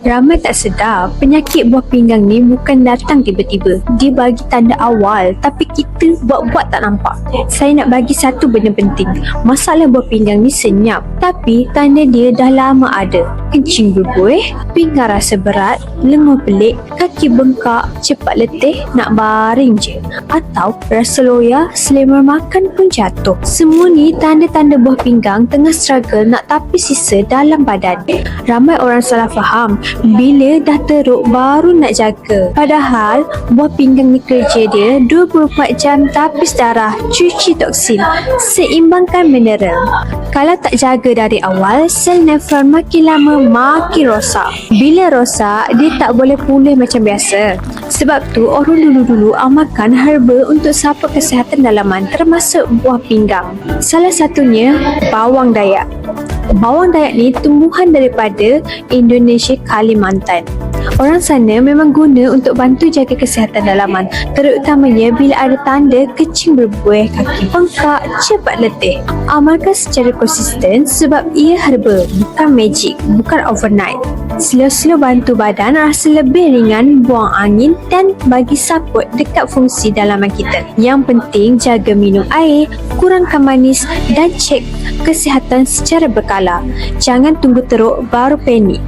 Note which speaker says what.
Speaker 1: Ramai tak sedar, penyakit buah pinggang ni bukan datang tiba-tiba. Dia bagi tanda awal, tapi kita buat-buat tak nampak. Saya nak bagi satu benda penting. Masalah buah pinggang ni senyap, tapi tanda dia dah lama ada. Kencing berbuih, pinggang rasa berat, lenguh pelik, kaki bengkak, cepat letih, nak baring je. Atau rasa loya, selera makan pun jatuh. Semua ni tanda-tanda buah pinggang tengah struggle nak tapis sisa dalam badan. Ramai orang salah faham, bila dah teruk baru nak jaga. Padahal buah pinggang ni kerja dia 24 jam tapis darah, cuci toksin, seimbangkan mineral. Kalau tak jaga dari awal, sel nefron makin lama makin rosak. Bila rosak, dia tak boleh pulih macam biasa. Sebab tu orang dulu-dulu amalkan herba untuk support kesihatan dalaman, termasuk buah pinggang. Salah satunya bawang dayak. Bawang dayak ni tumbuhan daripada Indonesia, Kalimantan. Orang sana memang guna untuk bantu jaga kesihatan dalaman, terutamanya bila ada tanda kencing berbuih, kaki bengkak, cepat letih. Amalkan secara konsisten sebab ia herba, bukan magic, bukan overnight. Slow-slow bantu badan rasa lebih ringan, buang angin dan bagi support dekat fungsi dalaman kita. Yang penting jaga minum air, kurangkan manis dan cek kesihatan secara berkala. Jangan tunggu teruk baru panik.